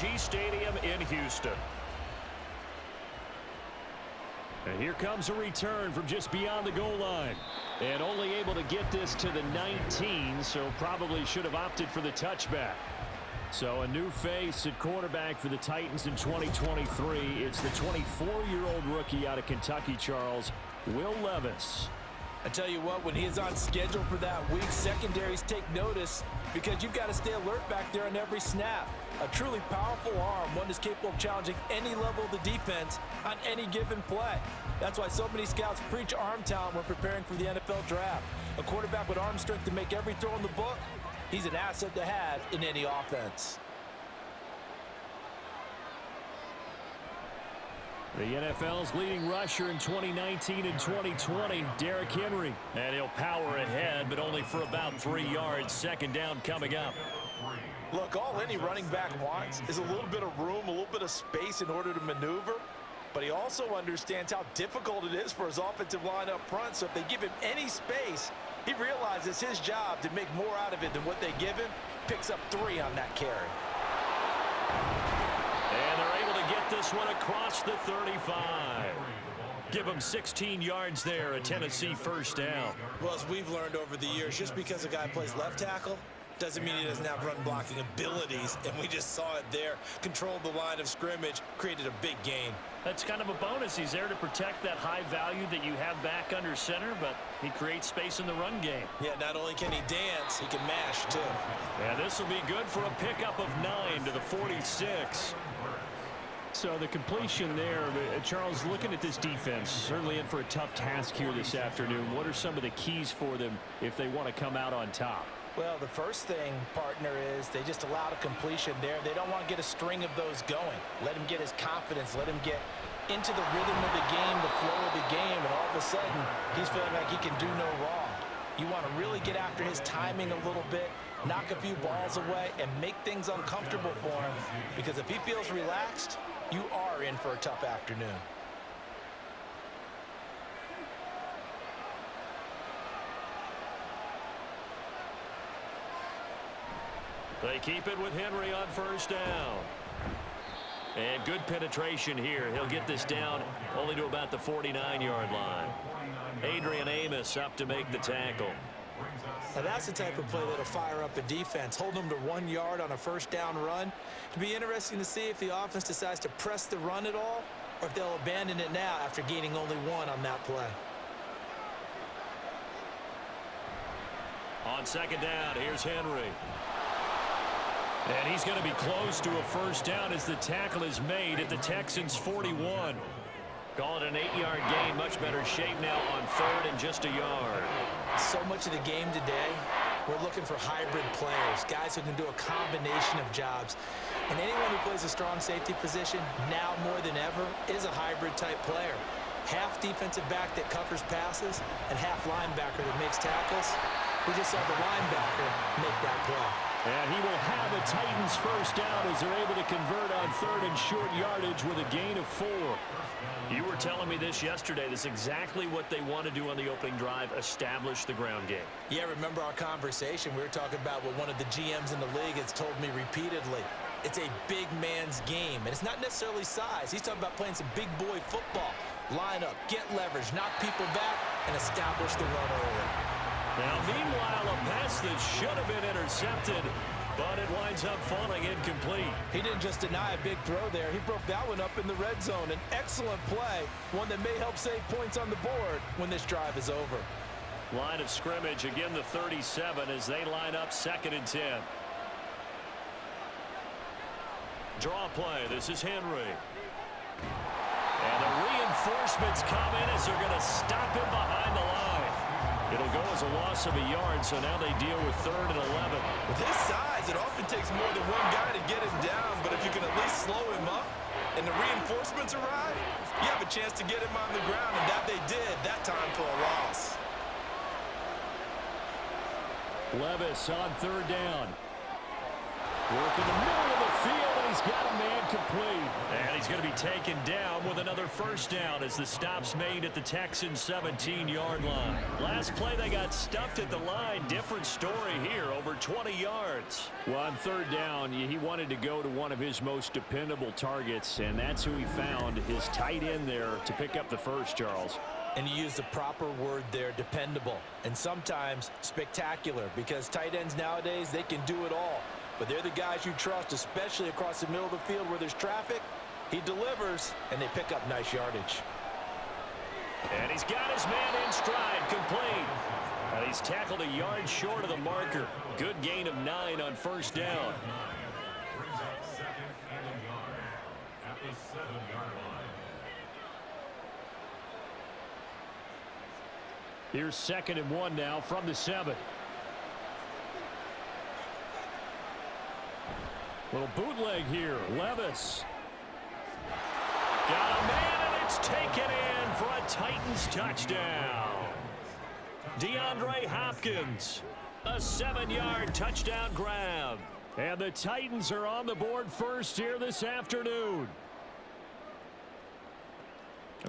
AT&T Stadium in Houston. And here comes a return from just beyond the goal line. And only able to get this to the 19, so probably should have opted for the touchback. So a new face at quarterback for the Titans in 2023. It's the 24-year-old rookie out of Kentucky, Charles, Will Levis. I tell you what, when he is on schedule for that week, secondaries take notice because you've got to stay alert back there on every snap. A truly powerful arm, one is capable of challenging any level of the defense on any given play. That's why so many scouts preach arm talent when preparing for the NFL draft. A quarterback with arm strength to make every throw in the book, he's an asset to have in any offense. The NFL's leading rusher in 2019 and 2020, Derrick Henry. And he'll power ahead, but only for about 3 yards. Second down coming up. Look, all any running back wants is a little bit of room, a little bit of space in order to maneuver. But he also understands how difficult it is for his offensive line up front. So if they give him any space, he realizes his job to make more out of it than what they give him. Picks up 3 on that carry. And they're able to get this one across the 35. Give him 16 yards there, a Tennessee first down. Well, as we've learned over the years, just because a guy plays left tackle doesn't mean he doesn't have run blocking abilities, and we just saw it there. Controlled the line of scrimmage, created a big gain. That's kind of a bonus. He's there to protect that high value that you have back under center, but he creates space in the run game. Yeah, not only can he dance, he can mash too. Yeah, this will be good for a pickup of 9 to the 46. So the completion there, Charles, looking at this defense, certainly in for a tough task here this afternoon. What are some of the keys for them if they want to come out on top? Well, the first thing, partner, is they just allowed a completion there. They don't want to get a string of those going. Let him get his confidence. Let him get into the rhythm of the game, the flow of the game, and all of a sudden, he's feeling like he can do no wrong. You want to really get after his timing a little bit, knock a few balls away, and make things uncomfortable for him. Because if he feels relaxed, you are in for a tough afternoon. They keep it with Henry on first down. And good penetration here. He'll get this down only to about the 49-yard line. Adrian Amos up to make the tackle. Now that's the type of play that'll fire up a defense. Hold them to 1 yard on a first down run. It'll be interesting to see if the offense decides to press the run at all, or if they'll abandon it now after gaining only 1 on that play. On second down, here's Henry. And he's going to be close to a first down as the tackle is made at the Texans' 41. Call it an 8-yard gain. Much better shape now on third and just a yard. So much of the game today, we're looking for hybrid players, guys who can do a combination of jobs. And anyone who plays a strong safety position, now more than ever, is a hybrid-type player. Half defensive back that covers passes and half linebacker that makes tackles. We just saw the linebacker make that play. And he will have a Titans first down as they're able to convert on third and short yardage with a gain of 4. You were telling me this yesterday. This is exactly what they want to do on the opening drive, establish the ground game. Yeah, remember our conversation? We were talking about what one of the GMs in the league has told me repeatedly. It's a big man's game, and it's not necessarily size. He's talking about playing some big boy football. Line up, get leverage, knock people back, and establish the run early. Now, meanwhile, a pass that should have been intercepted, but it winds up falling incomplete. He didn't just deny a big throw there. He broke that one up in the red zone. An excellent play, one that may help save points on the board when this drive is over. Line of scrimmage, again the 37 as they line up 2nd and 10. Draw play, this is Henry. And the reinforcements come in as they're going to stop him behind the line. It'll go as a loss of a yard, so now they deal with 3rd and 11. With his size, it often takes more than one guy to get him down, but if you can at least slow him up and the reinforcements arrive, you have a chance to get him on the ground, and that they did that time for a loss. Levis on 3rd down. Work in the middle of the field, and he's got a man complete. And he's going to be taken down with another first down as the stop's made at the Texans' 17-yard line. Last play, they got stuffed at the line. Different story here, over 20 yards. Well, on third down, he wanted to go to one of his most dependable targets, and that's who he found, his tight end there, to pick up the first, Charles. And you use the proper word there, dependable, and sometimes spectacular, because tight ends nowadays, they can do it all. But they're the guys you trust, especially across the middle of the field where there's traffic. He delivers, and they pick up nice yardage. And he's got his man in stride, complete. And he's tackled a yard short of the marker. Good gain of 9 on first down. Here's 2nd and 1 now from the 7. Little bootleg here. Levis. Got a man, and it's taken in for a Titans touchdown. DeAndre Hopkins. A 7-yard touchdown grab. And the Titans are on the board first here this afternoon.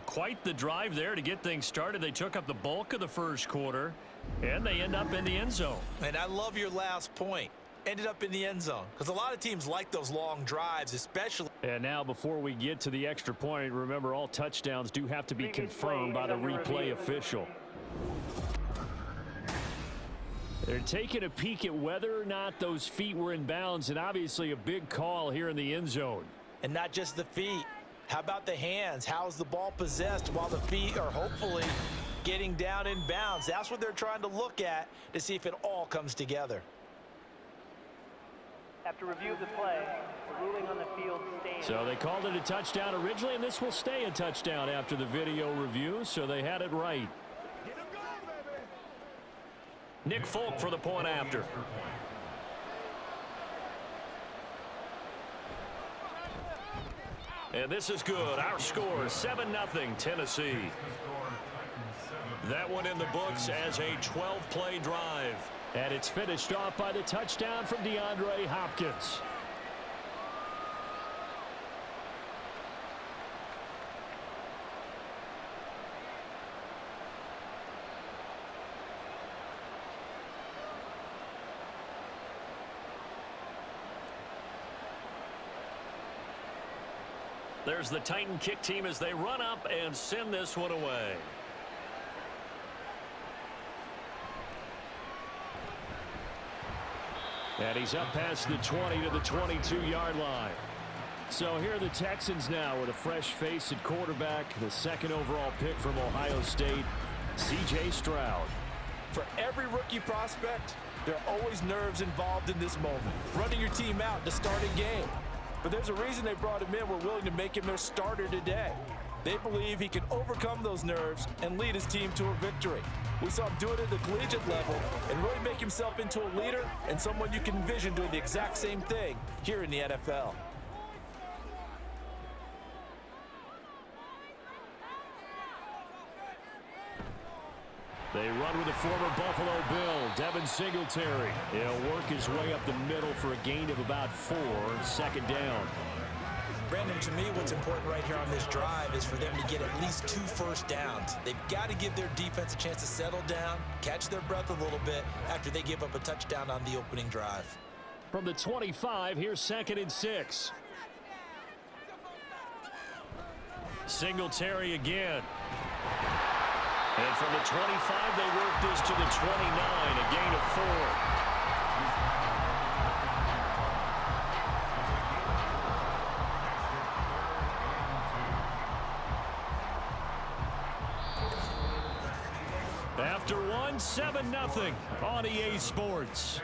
Quite the drive there to get things started. They took up the bulk of the first quarter, and they end up in the end zone. And I love your last point. Ended up in the end zone, because a lot of teams like those long drives, especially. And now, before we get to the extra point, remember, all touchdowns do have to be confirmed by the replay official. They're taking a peek at whether or not those feet were in bounds, and obviously a big call here in the end zone. And not just the feet. How about the hands? How's the ball possessed while the feet are hopefully getting down in bounds? That's what they're trying to look at to see if it all comes together. After review of the play, the ruling on the field stands. So they called it a touchdown originally, and this will stay a touchdown after the video review, so they had it right. Nick Folk for the point after. And this is good. Our score, 7-0 Tennessee. That one in the books as a 12-play drive. And it's finished off by the touchdown from DeAndre Hopkins. There's the Titan kick team as they run up and send this one away. And he's up past the 20 to the 22-yard line. So here are the Texans now with a fresh face at quarterback, the 2nd overall pick from Ohio State, C.J. Stroud. For every rookie prospect, there are always nerves involved in this moment. Running your team out to start a game. But there's a reason they brought him in. We're willing to make him their starter today. They believe he can overcome those nerves and lead his team to a victory. We saw him do it at the collegiate level and really make himself into a leader and someone you can envision doing the exact same thing here in the NFL. They run with the former Buffalo Bill, Devin Singletary. He'll work his way up the middle for a gain of about 4, 2nd down. Brandon, to me, what's important right here on this drive is for them to get at least 2 first downs. They've got to give their defense a chance to settle down, catch their breath a little bit after they give up a touchdown on the opening drive. From the 25, here's 2nd and 6. Singletary again. And from the 25, they work this to the 29, a gain of 4. After one, 7-0 on EA Sports.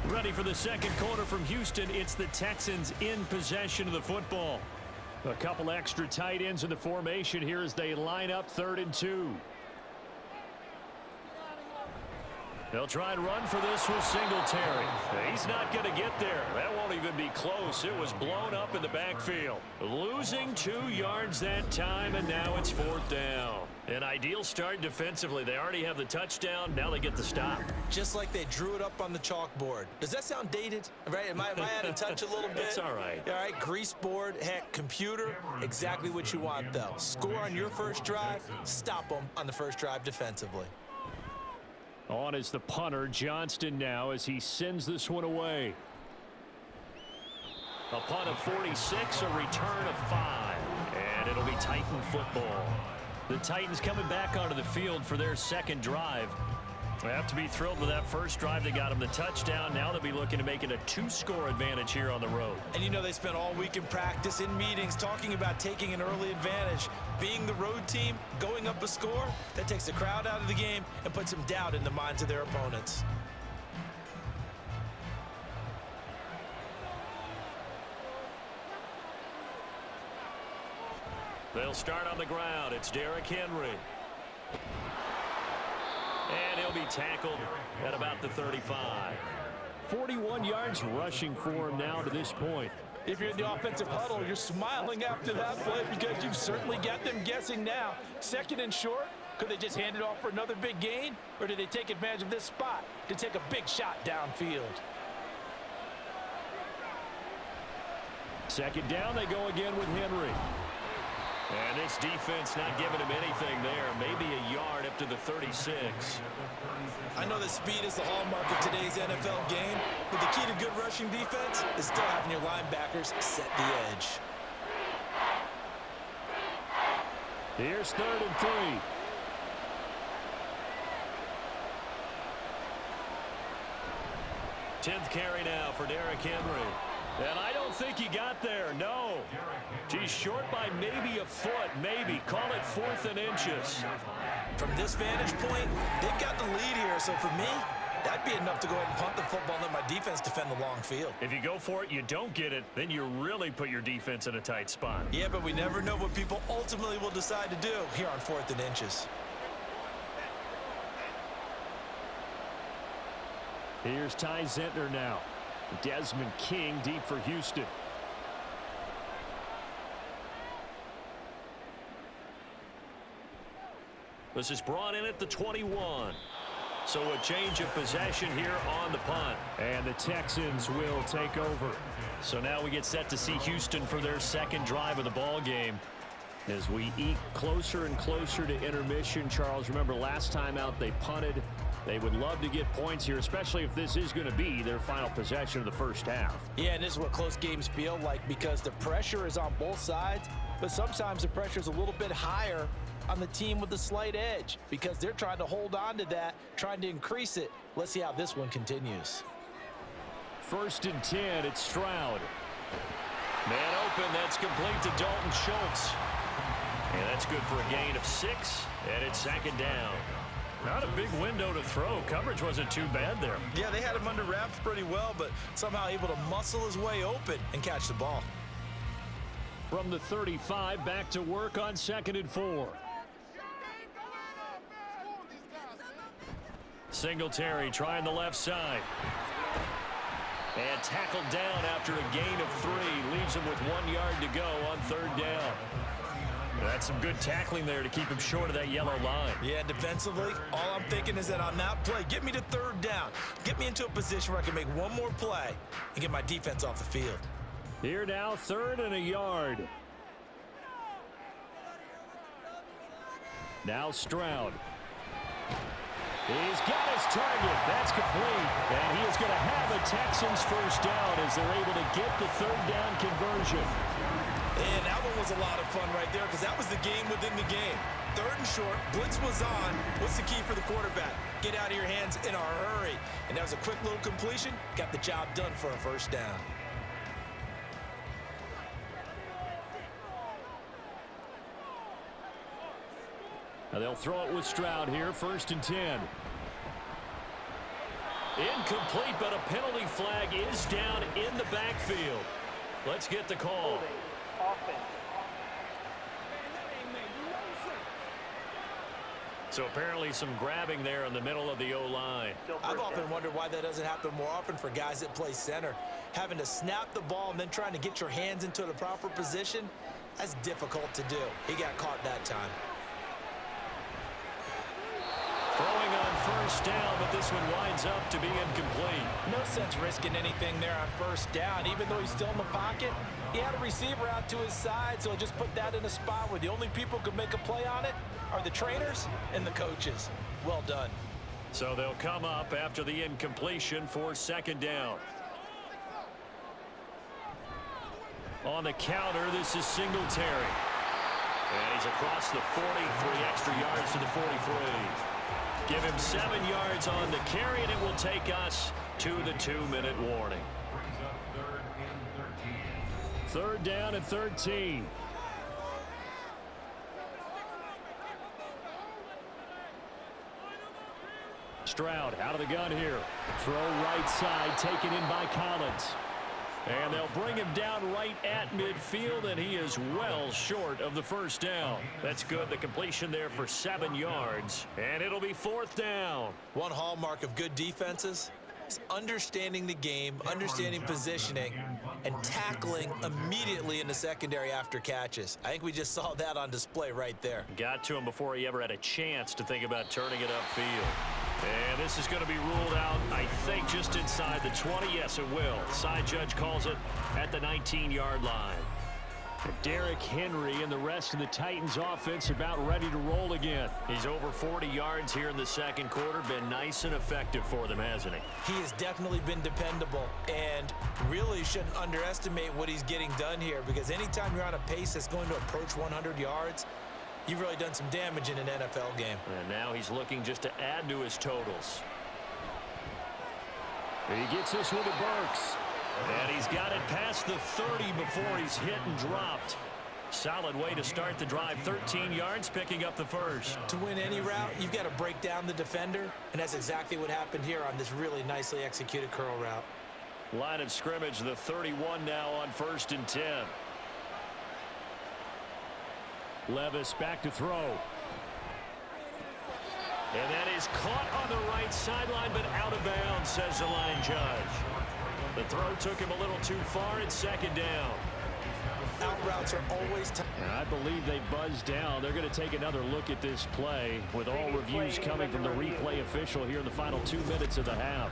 Ready for the 2nd quarter from Houston. It's the Texans in possession of the football. A couple extra tight ends in the formation here as they line up 3rd and 2. They'll try and run for this with Singletary. He's not going to get there. That won't even be close. It was blown up in the backfield. Losing 2 yards that time, and now it's 4th down. An ideal start defensively. They already have the touchdown. Now they get the stop. Just like they drew it up on the chalkboard. Does that sound dated? Right? Am I out of touch a little bit? It's all right. All right, grease board, heck, computer, exactly what you want, though. Score on your first drive, stop them on the first drive defensively. On is the punter, Johnston, now as he sends this one away. A punt of 46, a return of 5. And it'll be Titan football. The Titans coming back onto the field for their second drive. They have to be thrilled with that first drive. They got them the touchdown. Now they'll be looking to make it a 2-score advantage here on the road. And you know they spent all week in practice, in meetings, talking about taking an early advantage. Being the road team, going up a score, that takes the crowd out of the game and puts some doubt in the minds of their opponents. They'll start on the ground. It's Derrick Henry. And he'll be tackled at about the 35. 41 yards rushing for him now to this point. If you're in the offensive huddle, you're smiling after that play because you've certainly got them guessing now. 2nd and short, could they just hand it off for another big gain? Or did they take advantage of this spot to take a big shot downfield? 2nd down, they go again with Henry. And this defense not giving him anything there. Maybe a yard up to the 36. I know that speed is the hallmark of today's NFL game, but the key to good rushing defense is still having your linebackers set the edge. Here's 3rd and 3. Tenth carry now for Derrick Henry. And I don't think he got there, no. He's short by maybe a foot, maybe. Call it 4th and inches. From this vantage point, they've got the lead here, so for me, that'd be enough to go ahead and punt the football and let my defense defend the long field. If you go for it, you don't get it, then you really put your defense in a tight spot. Yeah, but we never know what people ultimately will decide to do here on 4th and inches. Here's Ty Zentner now. Desmond King deep for Houston. This is brought in at the 21. So a change of possession here on the punt. And the Texans will take over. So now we get set to see Houston for their second drive of the ball game. As we eke closer and closer to intermission, Charles, remember last time out they punted. They would love to get points here, especially if this is going to be their final possession of the first half. Yeah, and this is what close games feel like because the pressure is on both sides, but sometimes the pressure is a little bit higher on the team with the slight edge because they're trying to hold on to that, trying to increase it. Let's see how this one continues. 1st and 10, it's Stroud. Man open, that's complete to Dalton Schultz. And that's good for a gain of 6, and it's 2nd down. Not a big window to throw. Coverage wasn't too bad there. Yeah, they had him under wraps pretty well, but somehow able to muscle his way open and catch the ball. From the 35, back to work on 2nd and 4. Singletary trying the left side. And tackled down after a gain of 3. Leaves him with 1 yard to go on 3rd down. That's some good tackling there to keep him short of that yellow line. Yeah, defensively, all I'm thinking is that on that play, get me to 3rd down. Get me into a position where I can make one more play and get my defense off the field. Here now, 3rd and a yard. Now Stroud. He's got his target. That's complete. And he is going to have a Texans first down as they're able to get the 3rd down conversion. And that one was a lot of fun right there because that was the game within the game. 3rd and short, blitz was on. What's the key for the quarterback? Get out of your hands in a hurry. And that was a quick little completion. Got the job done for a first down. Now they'll throw it with Stroud here, 1st and 10. Incomplete, but a penalty flag is down in the backfield. Let's get the call. So apparently some grabbing there in the middle of the O-line. I've often wondered why that doesn't happen more often for guys that play center. Having to snap the ball and then trying to get your hands into the proper position, that's difficult to do. He got caught that time. Throwing on first down, but this one winds up to be incomplete. No sense risking anything there on first down. Even though he's still in the pocket, he had a receiver out to his side, so he'll just put that in a spot where the only people who can make a play on it are the trainers and the coaches. Well done. So they'll come up after the incompletion for second down. On the counter, this is Singletary. And he's across the 40, 3 extra yards to the 43. Give him 7 yards on the carry, and it will take us to the 2-minute warning. Third down and 13. Stroud out of the gun here. Throw right side, taken in by Collins. And they'll bring him down right at midfield, and he is well short of the first down. That's good. The completion there for 7 yards, and it'll be fourth down. One hallmark of good defenses is understanding the game, understanding positioning, and tackling immediately in the secondary after catches. I think we just saw that on display right there. Got to him before he ever had a chance to think about turning it upfield. And this is going to be ruled out, I think, just inside the 20. Yes, it will. Side judge calls it at the 19-yard line. Derrick Henry and the rest of the Titans offense about ready to roll again. He's over 40 yards here in the second quarter. Been nice and effective for them, hasn't he? He has definitely been dependable, and really shouldn't underestimate what he's getting done here, because anytime you're on a pace that's going to approach 100 yards, you've really done some damage in an NFL game. And now he's looking just to add to his totals. He gets this one to Burks. And he's got it past the 30 before he's hit and dropped. Solid way to start the drive. 13 yards, picking up the first. To win any route, you've got to break down the defender, and that's exactly what happened here on this really nicely executed curl route. Line of scrimmage, the 31 now on 1st and 10. Levis back to throw. And that is caught on the right sideline, but out of bounds, says the line judge. The throw took him a little too far. It's second down. Out routes are always tough. I believe they buzzed down. They're going to take another look at this play with all reviews coming from the replay official here in the final 2 minutes of the half.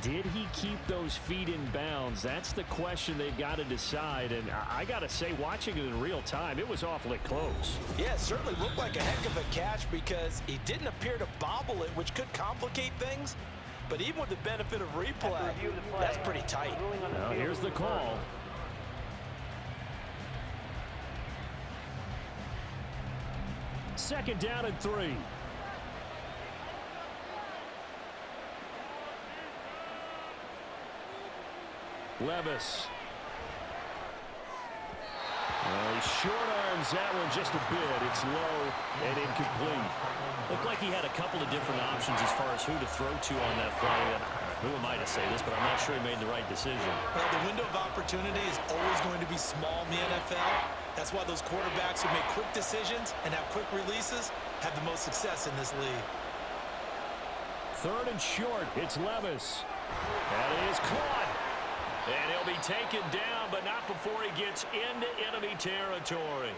Did he keep those feet in bounds? That's the question they've got to decide. And I got to say, watching it in real time, it was awfully close. Yeah, it certainly looked like a heck of a catch because he didn't appear to bobble it, which could complicate things. But even with the benefit of replay, that's pretty tight. Now here's the call. Second down and 3. Levis. He short arms that one just a bit. It's low and incomplete. Looked like he had a couple of different options as far as who to throw to on that play. And who am I to say this, but I'm not sure he made the right decision. Well, the window of opportunity is always going to be small in the NFL. That's why those quarterbacks who make quick decisions and have quick releases have the most success in this league. Third and short. It's Levis. That is caught. And he'll be taken down, but not before he gets into enemy territory.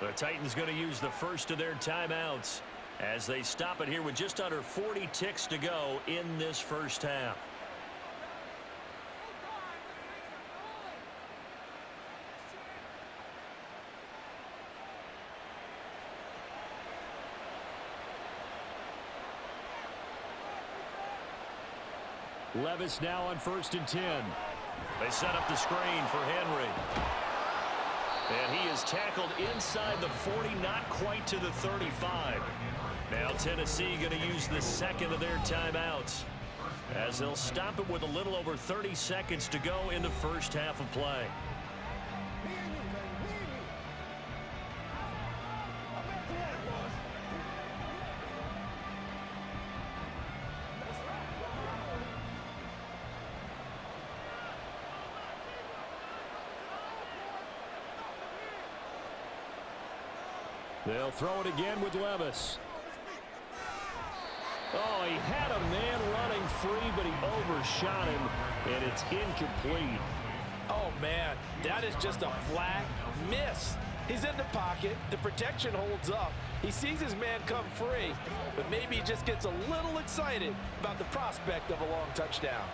The Titans going to use the first of their timeouts as they stop it here with just under 40 ticks to go in this first half. Levis now on 1st and 10. They set up the screen for Henry. And he is tackled inside the 40, not quite to the 35. Now Tennessee going to use the second of their timeouts as they'll stop it with a little over 30 seconds to go in the first half of play. They'll throw it again with Levis. Oh, he had a man running free, but he overshot him, and it's incomplete. Oh, man, that is just a flat miss. He's in the pocket. The protection holds up. He sees his man come free, but maybe he just gets a little excited about the prospect of a long touchdown.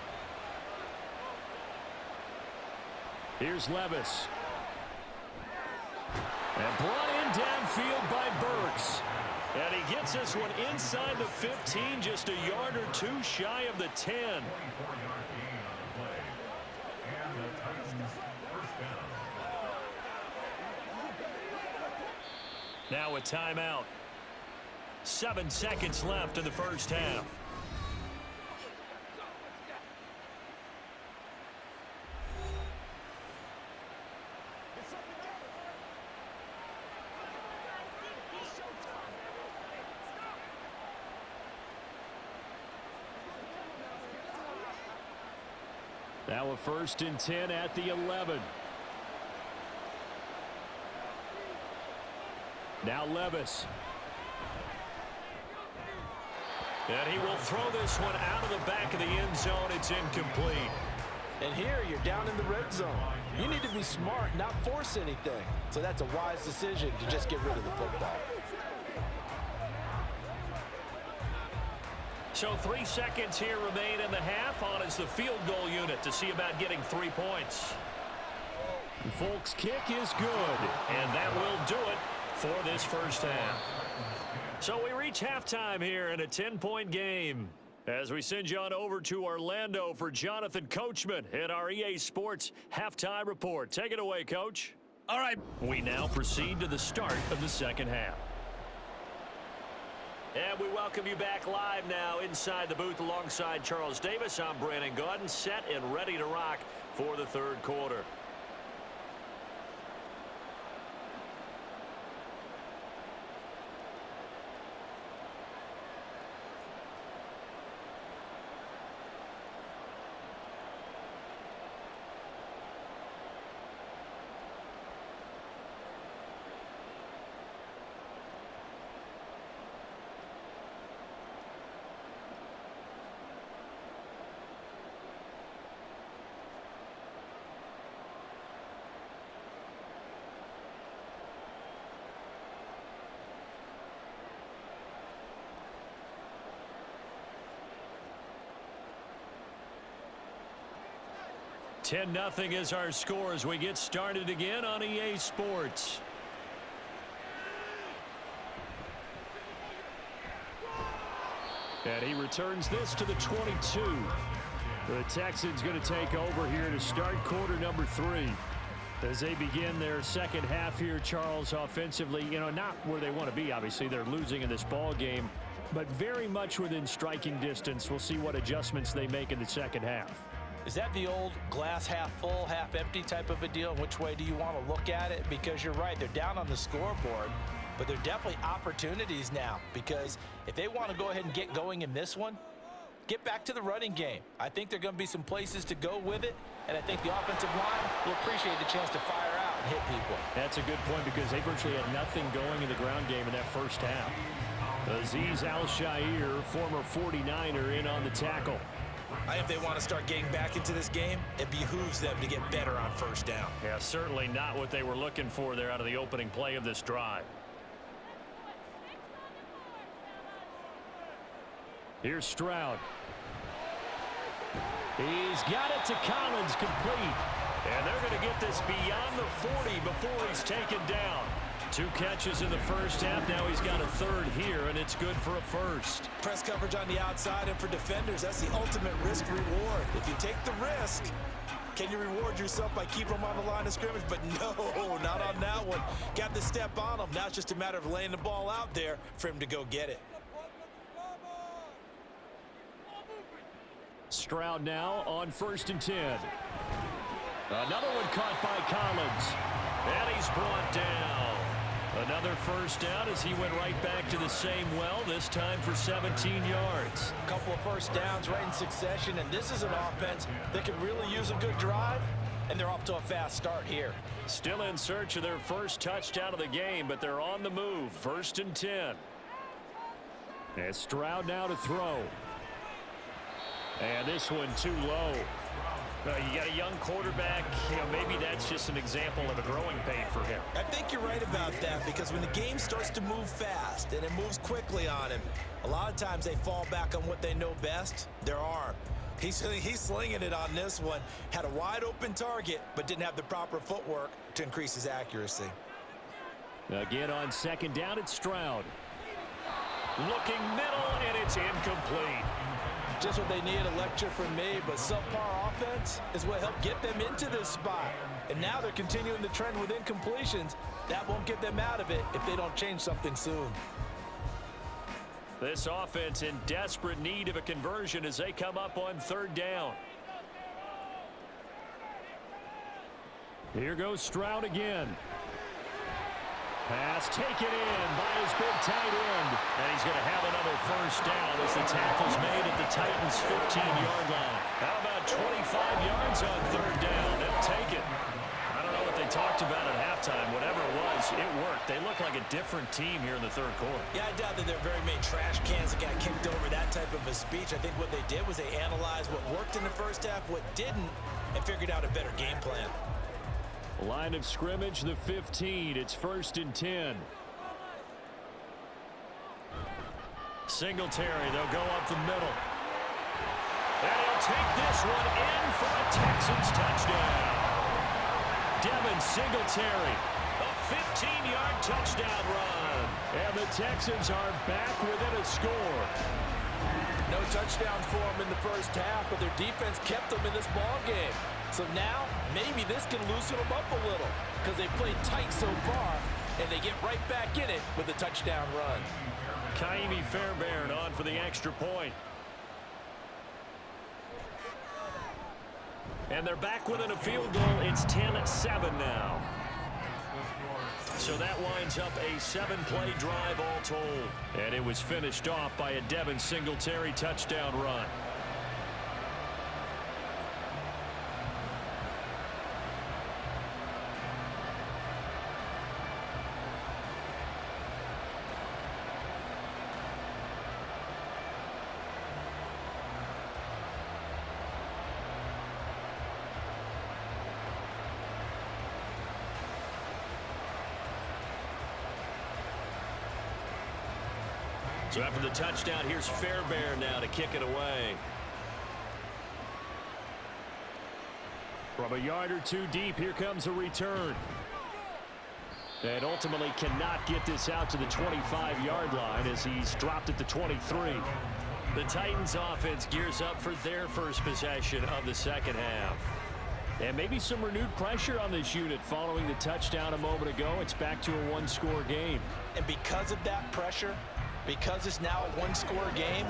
Here's Levis. And brought in downfield by Burks. And he gets this one inside the 15, just a yard or two shy of the 10. Now a timeout. 7 seconds left in the first half. Now a 1st and 10 at the 11. Now Levis. And he will throw this one out of the back of the end zone. It's incomplete. And here you're down in the red zone. You need to be smart, not force anything. So that's a wise decision to just get rid of the football. So 3 seconds here remain in the half. On is the field goal unit to see about getting 3 points. Folks' kick is good, and that will do it for this first half. So we reach halftime here in a 10-point game as we send you on over to Orlando for Jonathan Coachman in our EA Sports Halftime Report. Take it away, Coach. All right. We now proceed to the start of the second half. And we welcome you back live now inside the booth alongside Charles Davis. I'm Brandon Gaudin, set and ready to rock for the third quarter. $10-0 is our score as we get started again on EA Sports. And he returns this to the 22. The Texans going to take over here to start quarter number 3. As they begin their second half here, Charles, offensively, not where they want to be, obviously. They're losing in this ball game, but very much within striking distance. We'll see what adjustments they make in the second half. Is that the old glass half full, half empty type of a deal? Which way do you want to look at it? Because you're right, they're down on the scoreboard, but they're definitely opportunities now, because if they want to go ahead and get going in this one, get back to the running game. I think there are going to be some places to go with it, and I think the offensive line will appreciate the chance to fire out and hit people. That's a good point, because they virtually had nothing going in the ground game in that first half. Azeez Al-Shaair, former 49er, in on the tackle. I think if they want to start getting back into this game, it behooves them to get better on first down. Yeah, certainly not what they were looking for there out of the opening play of this drive. Here's Stroud. He's got it to Collins, complete. And they're going to get this beyond the 40 before he's taken down. 2 catches in the first half. Now he's got a third here, and it's good for a first. Press coverage on the outside, and for defenders, that's the ultimate risk reward. If you take the risk, can you reward yourself by keeping them on the line of scrimmage? But no, not on that one. Got the step on him. Now it's just a matter of laying the ball out there for him to go get it. Stroud now on 1st and 10. Another one caught by Collins. And he's brought down. Another first down as he went right back to the same well, this time for 17 yards. A couple of first downs right in succession, and this is an offense that could really use a good drive. and they're off to a fast start here. Still in search of their first touchdown of the game, but they're on the move. 1st and 10. And Stroud now to throw. And this one too low. You got a young quarterback. Maybe that's just an example of a growing pain for him. I think you're right about that, because when the game starts to move fast and it moves quickly on him, a lot of times they fall back on what they know best, their arm. He's slinging it on this one. Had a wide open target, but didn't have the proper footwork to increase his accuracy. Again on 2nd down, it's Stroud. Looking middle, and it's incomplete. Just what they need, a lecture from me, but subpar offense is what helped get them into this spot. And now they're continuing the trend with incompletions. That won't get them out of it if they don't change something soon. This offense in desperate need of a conversion as they come up on 3rd down. Here goes Stroud again. Pass taken in by his big tight end. And he's going to have another 1st down as the tackle's made at the Titans' 15-yard line. How about 25 yards on 3rd down? They'll take it. I don't know what they talked about at halftime. Whatever it was, it worked. They look like a different team here in the 3rd quarter. Yeah, I doubt that there are very many trash cans that got kicked over that type of a speech. I think what they did was they analyzed what worked in the first half, what didn't, and figured out a better game plan. Line of scrimmage, the 15. It's 1st and 10. Singletary, they'll go up the middle. And he'll take this one in for a Texans touchdown. Devin Singletary, a 15-yard touchdown run. And the Texans are back within a score. No touchdowns for them in the first half, but their defense kept them in this ball game. So now, maybe this can loosen them up a little, because they played tight so far, and they get right back in it with a touchdown run. Kaimi Fairbairn on for the extra point. And they're back within a field goal. It's 10-7 now. So that winds up a 7-play drive all told. And it was finished off by a Devin Singletary touchdown run. So after the touchdown, here's Fairbairn now to kick it away. From a yard or two deep, here comes a return. And ultimately cannot get this out to the 25-yard line as he's dropped at the 23. The Titans offense gears up for their first possession of the 2nd half. And maybe some renewed pressure on this unit following the touchdown a moment ago. It's back to a 1-score game. And because of that pressure, because it's now a 1-score game,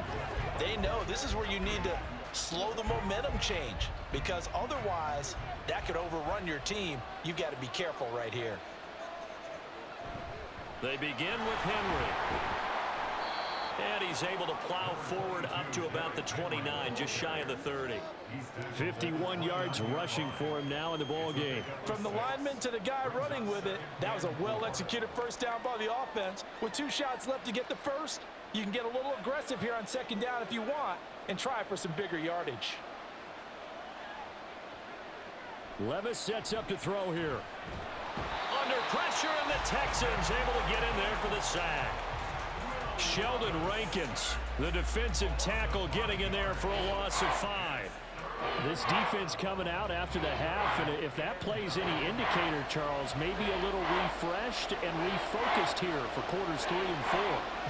they know this is where you need to slow the momentum change, because otherwise that could overrun your team. You've got to be careful right here. They begin with Henry. And he's able to plow forward up to about the 29, just shy of the 30. 51 yards rushing for him now in the ball game. From the lineman to the guy running with it, that was a well-executed first down by the offense. With 2 shots left to get the first, you can get a little aggressive here on 2nd down if you want and try for some bigger yardage. Levis sets up to throw here. Under pressure, and the Texans able to get in there for the sack. Sheldon Rankins, the defensive tackle, getting in there for a loss of 5. This defense coming out after the half, and if that plays any indicator, Charles, maybe a little refreshed and refocused here for quarters 3 and 4.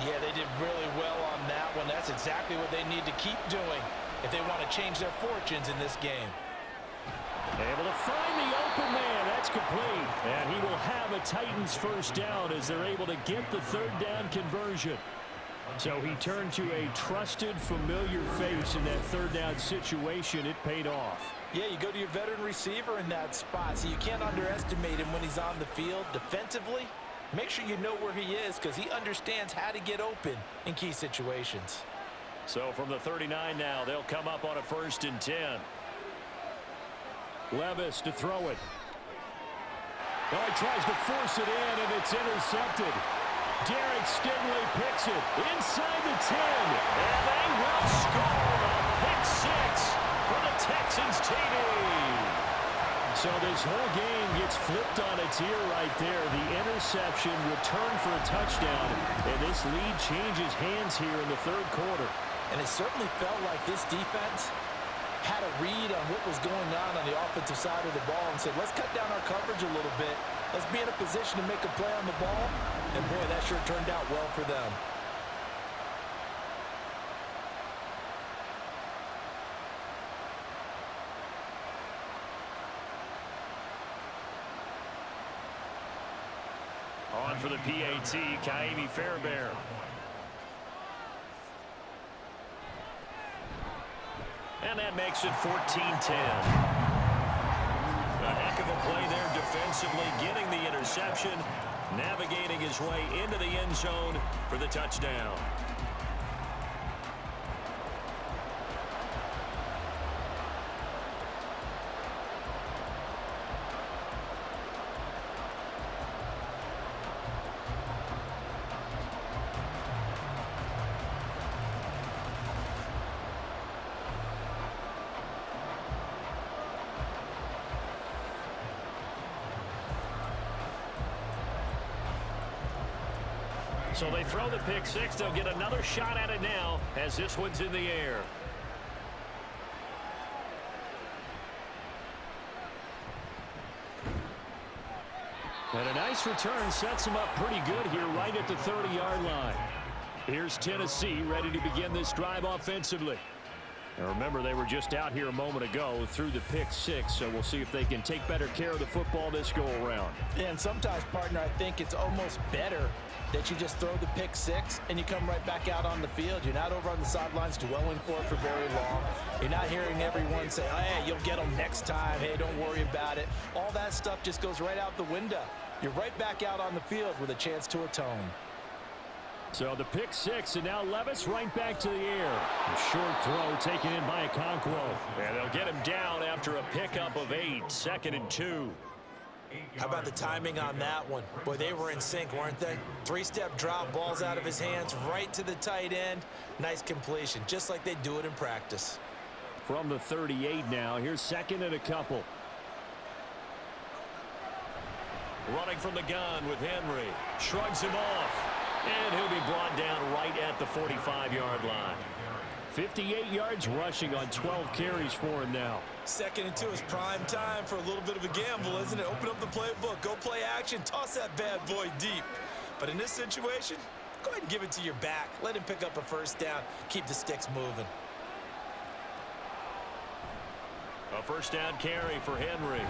Yeah, they did really well on that one. That's exactly what they need to keep doing if they want to change their fortunes in this game. Able to find the open man. That's complete. And he will have a Titans first down as they're able to get the 3rd down conversion. So he turned to a trusted, familiar face in that 3rd down situation. It paid off. Yeah, you go to your veteran receiver in that spot, so you can't underestimate him when he's on the field. Defensively, make sure you know where he is, because he understands how to get open in key situations. So from the 39 now, they'll come up on a 1st and 10. Levis to throw it. Oh, he tries to force it in, and it's intercepted. Derek Stingley picks it inside the 10. And they will score a pick six for the Texans TD. So this whole game gets flipped on its ear right there. The interception returned for a touchdown, and this lead changes hands here in the third quarter. And it certainly felt like this defense had a read on what was going on the offensive side of the ball and said, let's cut down our coverage a little bit. Let's be in a position to make a play on the ball. And, boy, that sure turned out well for them. On for the PAT, Kaimi Fairbairn. And that makes it 14-10. A heck of a play there defensively, getting the interception, navigating his way into the end zone for the touchdown. So they throw the pick six. They'll get another shot at it now as this one's in the air. And a nice return sets them up pretty good here right at the 30-yard line. Here's Tennessee ready to begin this drive offensively. And remember, they were just out here a moment ago through the pick six, so we'll see if they can take better care of the football this go-around. Yeah, and sometimes, partner, I think it's almost better that you just throw the pick six and you come right back out on the field. You're not over on the sidelines dwelling for it for very long. You're not hearing everyone say, hey, you'll get them next time. Hey, don't worry about it. All that stuff just goes right out the window. You're right back out on the field with a chance to atone. So the pick six, and now Levis right back to the air. A short throw taken in by Okonkwo. And they'll get him down after a pickup of 8, 2nd and 2. How about the timing on that one? Boy, they were in sync, weren't they? Three-step drop, balls out of his hands, right to the tight end. Nice completion, just like they do it in practice. From the 38 now, here's 2nd and a couple. Running from the gun with Henry. Shrugs him off. And he'll be brought down right at the 45-yard line. 58 yards rushing on 12 carries for him now. 2nd and 2 is prime time for a little bit of a gamble, isn't it? Open up the playbook, go play action, toss that bad boy deep. But in this situation, go ahead and give it to your back. Let him pick up a first down, keep the sticks moving. A first down carry for Henry.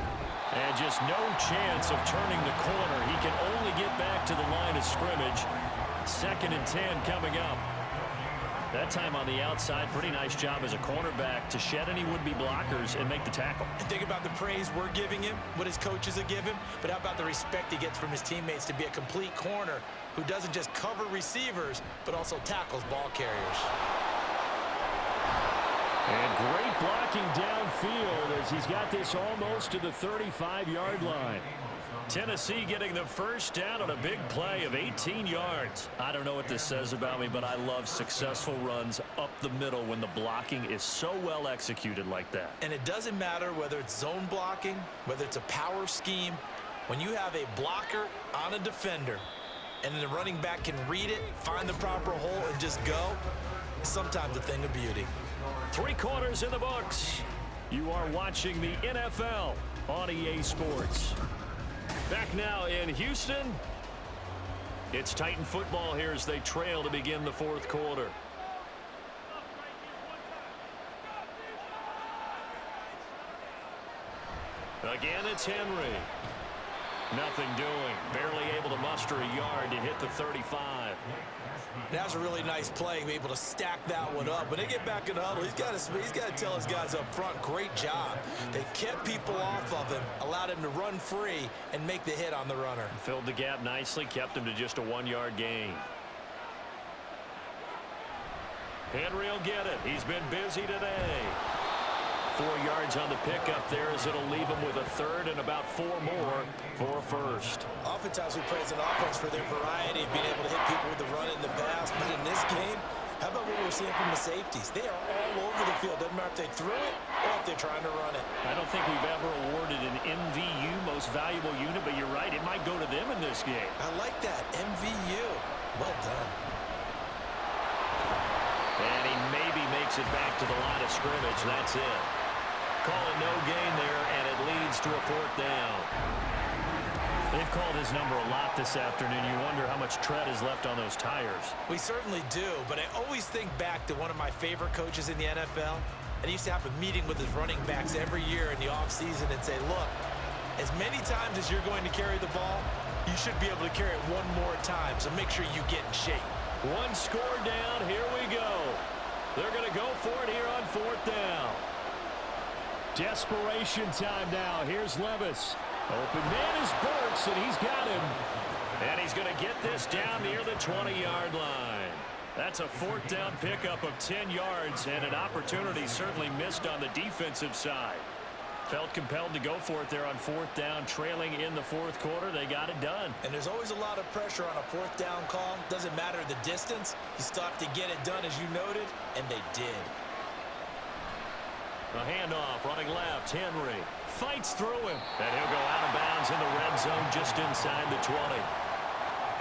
And just no chance of turning the corner. He can only get back to the line of scrimmage. 2nd and 10 coming up. That time on the outside, pretty nice job as a cornerback to shed any would-be blockers and make the tackle. And think about the praise we're giving him, what his coaches are giving, but how about the respect he gets from his teammates to be a complete corner who doesn't just cover receivers, but also tackles ball carriers. And great blocking downfield as he's got this almost to the 35-yard line. Tennessee getting the first down on a big play of 18 yards. I don't know what this says about me, but I love successful runs up the middle when the blocking is so well executed like that. And it doesn't matter whether it's zone blocking, whether it's a power scheme. When you have a blocker on a defender and the running back can read it, find the proper hole, and just go, it's sometimes a thing of beauty. 3 quarters in the books. You are watching the NFL on EA Sports. Back now in Houston. It's Titan football here as they trail to begin the 4th quarter. Again, it's Henry. Nothing doing. Barely able to muster a yard to hit the 35. That was a really nice play, be able to stack that one up. When they get back in the huddle, he's got to tell his guys up front, great job. They kept people off of him, allowed him to run free and make the hit on the runner. Filled the gap nicely, kept him to just a 1-yard gain. Henry will get it. He's been busy today. 4 yards on the pickup there, as it'll leave them with a third and about 4 more for a first. Oftentimes we praise an offense for their variety of being able to hit people with the run and the pass, but in this game, how about what we're seeing from the safeties? They are all over the field. Doesn't matter if they threw it or if they're trying to run it. I don't think we've ever awarded an MVU, most valuable unit, but you're right, it might go to them in this game. I like that, MVU. Well done. And he maybe makes it back to the line of scrimmage. That's it. Call it no gain there, and it leads to a 4th down. They've called his number a lot this afternoon. You wonder how much tread is left on those tires. We certainly do, but I always think back to one of my favorite coaches in the NFL. And he used to have a meeting with his running backs every year in the offseason and say, look, as many times as you're going to carry the ball, you should be able to carry it one more time, so make sure you get in shape. 1 score down. Here we go. They're going to go for it here on 4th down. Desperation time now. Here's Levis. Open man is Burks, and he's got him. And he's going to get this down near the 20-yard line. That's a 4th down pickup of 10 yards, and an opportunity certainly missed on the defensive side. Felt compelled to go for it there on 4th down, trailing in the 4th quarter. They got it done. And there's always a lot of pressure on a 4th down call. Doesn't matter the distance. You still have to get it done, as you noted, and they did. A handoff, running left, Henry fights through him, and he'll go out of bounds in the red zone just inside the 20.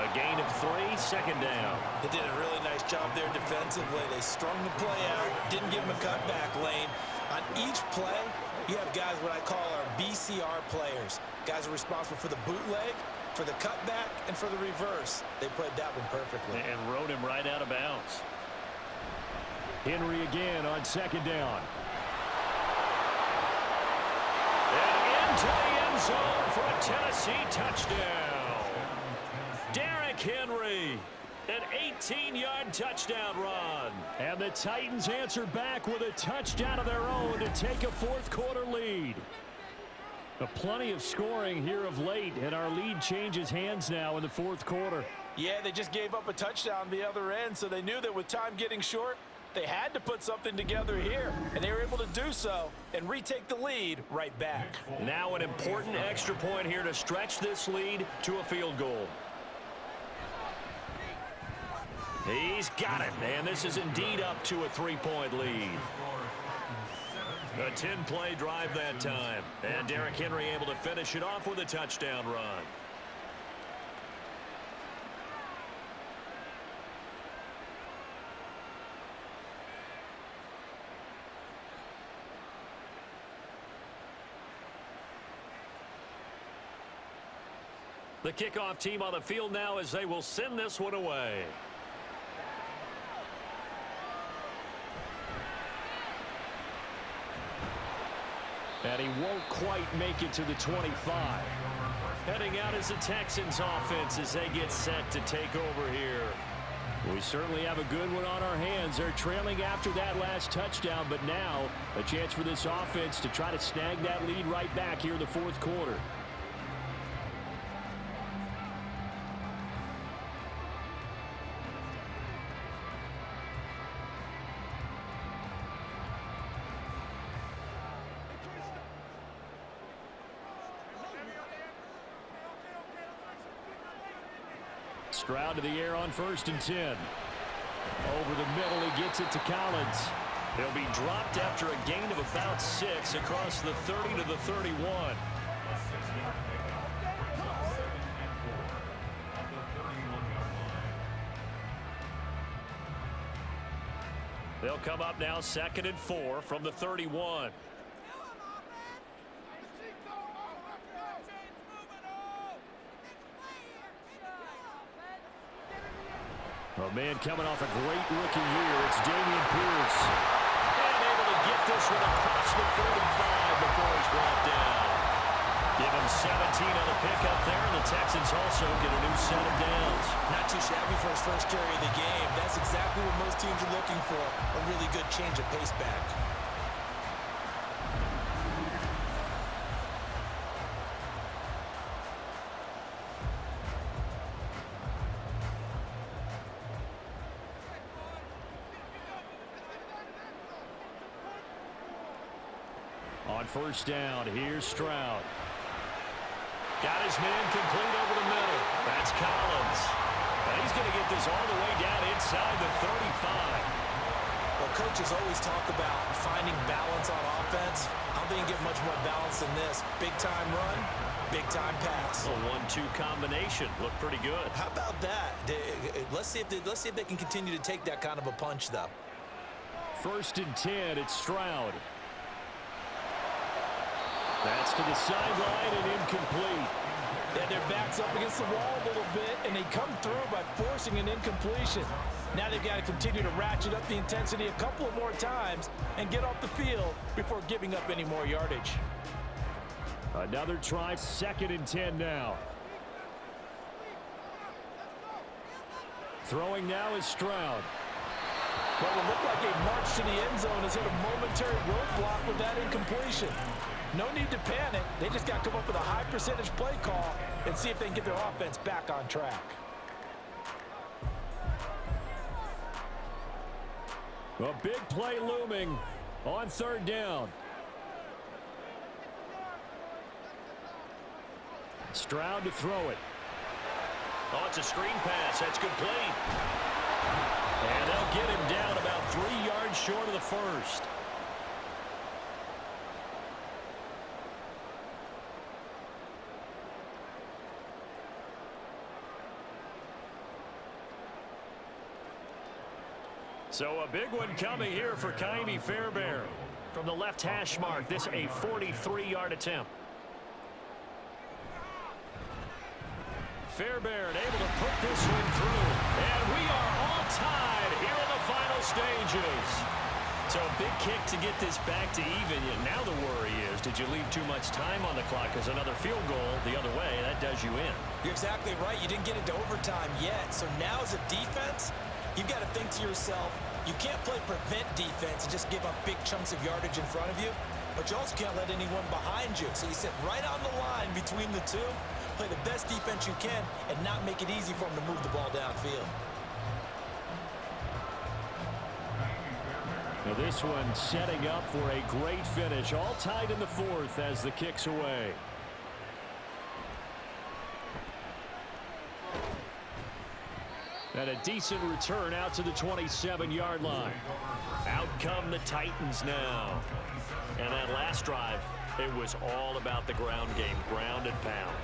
A gain of 3, 2nd down. They did a really nice job there defensively. They strung the play out, didn't give him a cutback lane. On each play, you have guys what I call our BCR players. Guys are responsible for the bootleg, for the cutback, and for the reverse. They played that one perfectly. And rode him right out of bounds. Henry again on 2nd down. To the end zone for a Tennessee touchdown. Derrick Henry, an 18-yard touchdown run. And the Titans answer back with a touchdown of their own to take a 4th quarter lead. Plenty of scoring here of late, and our lead changes hands now in the 4th quarter. Yeah, they just gave up a touchdown the other end, so they knew that with time getting short, they had to put something together here, and they were able to do so and retake the lead right back. Now an important extra point here to stretch this lead to a field goal. He's got it, and this is indeed up to a 3-point lead. A 10-play drive that time, and Derrick Henry able to finish it off with a touchdown run. The kickoff team on the field now as they will send this one away. And he won't quite make it to the 25. Heading out is the Texans offense as they get set to take over here. We certainly have a good one on our hands. They're trailing after that last touchdown, but now a chance for this offense to try to snag that lead right back here in the 4th quarter. Stroud to the air on 1st and 10. Over the middle, he gets it to Collins. He'll be dropped after a gain of about 6 across the 30 to the 31. They'll come up now 2nd and 4 from the 31. A man coming off a great rookie year. It's Dameon Pierce. And able to get this one across the 45 before he's brought down. Give him 17 on the pickup there, and the Texans also get a new set of downs. Not too shabby for his first carry of the game. That's exactly what most teams are looking for. A really good change of pace back. On first down, here's Stroud. Got his man complete over the middle. That's Collins. And he's going to get this all the way down inside the 35. Well, coaches always talk about finding balance on offense. I don't think you get much more balance than this. Big-time run, big-time pass. A 1-2 combination. Looked pretty good. How about that? Let's see if they can continue to take that kind of a punch, though. First and 10, it's Stroud. That's to the sideline and incomplete. Yeah, their back's up against the wall a little bit, and they come through by forcing an incompletion. Now they've got to continue to ratchet up the intensity a couple of more times and get off the field before giving up any more yardage. Another try, second and 10 now. Throwing now is Stroud. Well, it looked like a march to the end zone has hit a momentary roadblock with that incompletion. No need to panic. They just got to come up with a high percentage play call and see if they can get their offense back on track. A big play looming on third down. Stroud to throw it. Oh, it's a screen pass. That's complete. And they'll get him down about 3 yards short of the first. So a big one coming here for Ka'imi Fairbairn. From the left hash mark, this a 43-yard attempt. Fairbairn able to put this one through. And we are all tied here in the final stages. So a big kick to get this back to even. Now the worry is, did you leave too much time on the clock? Because another field goal the other way, that does you in. You're exactly right. You didn't get into overtime yet. So now as a defense, you've got to think to yourself, you can't play prevent defense and just give up big chunks of yardage in front of you, but you also can't let anyone behind you. So you sit right on the line between the two, play the best defense you can, and not make it easy for them to move the ball downfield. Now this one setting up for a great finish. All tied in the fourth as the kick's away. And a decent return out to the 27-yard line. Out come the Titans now. And that last drive, it was all about the ground game, ground and pound.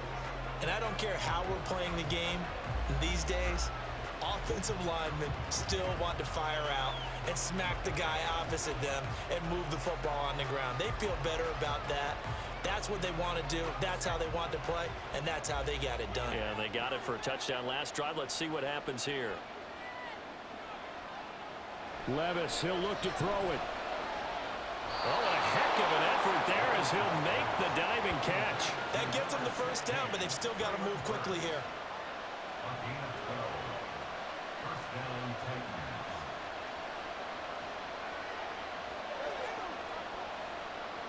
And I don't care how we're playing the game these days, offensive linemen still want to fire out and smack the guy opposite them and move the football on the ground. They feel better about that. That's what they want to do. That's how they want to play, and that's how they got it done. Yeah, they got it for a touchdown last drive. Let's see what happens here. Levis, he'll look to throw it. Oh, a heck of an effort there as he'll make the diving catch. That gets them the first down, but they've still got to move quickly here.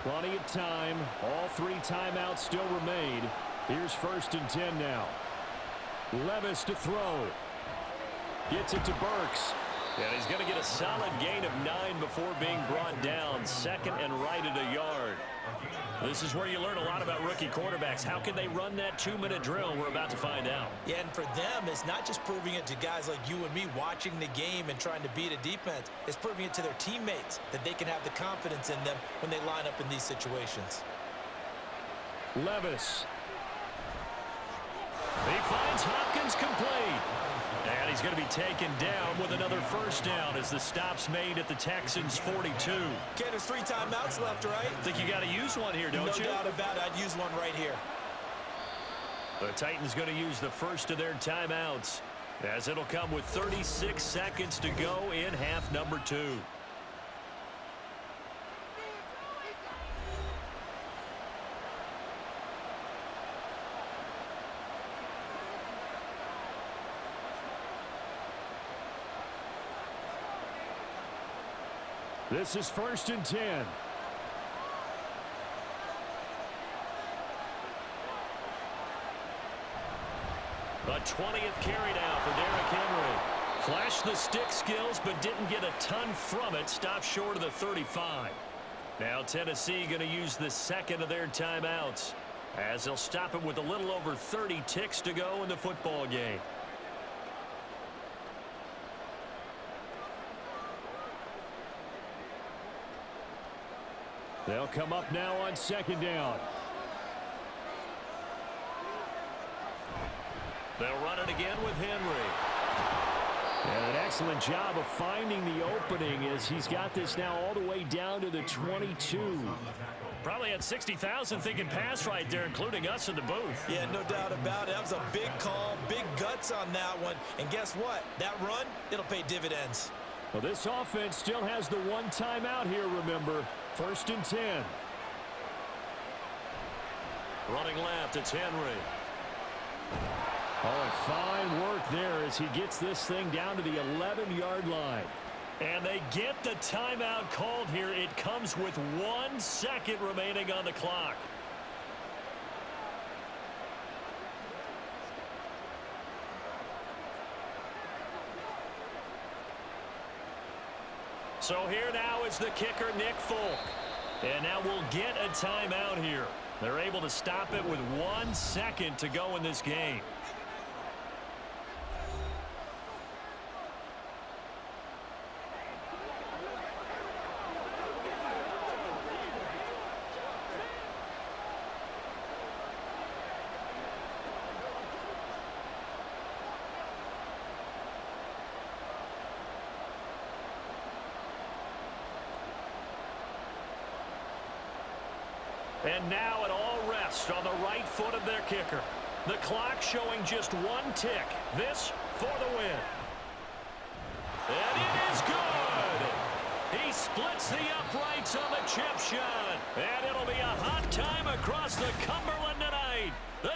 Plenty of time. All 3 timeouts still remain. Here's first and 10 now. Levis to throw. Gets it to Burks. And he's going to get a solid gain of 9 before being brought down. Second and right at a yard. This is where you learn a lot about rookie quarterbacks. How can they run that 2-minute drill? We're about to find out. Yeah, and for them, it's not just proving it to guys like you and me watching the game and trying to beat a defense. It's proving it to their teammates that they can have the confidence in them when they line up in these situations. Levis. He finds Hopkins complete. And he's going to be taken down with another first down as the stop's made at the Texans' 42. Okay, there's 3 timeouts left, right? Think you got to use one here, don't you? No doubt about it. I'd use one right here. The Titans going to use the first of their timeouts as it'll come with 36 seconds to go in half number 2. This is first and 10. A 20th carry now for Derrick Henry. Flashed the stick skills, but didn't get a ton from it. Stopped short of the 35. Now Tennessee going to use the second of their timeouts, as they'll stop it with a little over 30 ticks to go in the football game. They'll come up now on second down. They'll run it again with Henry. And an excellent job of finding the opening as he's got this now all the way down to the 22. Probably had 60,000 thinking pass right there, including us in the booth. Yeah, no doubt about it. That was a big call, big guts on that one. And guess what? That run, it'll pay dividends. Well, this offense still has the one timeout here, remember. 1st and 10. Running left, it's Henry. Oh, and fine work there as he gets this thing down to the 11-yard line. And they get the timeout called here. It comes with 1 second remaining on the clock. So here now is the kicker, Nick Folk. And now we'll get a timeout here. They're able to stop it with 1 second to go in this game. And now it all rests on the right foot of their kicker. The clock showing just 1 tick. This for the win. And it is good. He splits the uprights on the chip shot. And it'll be a hot time across the Cumberland tonight. The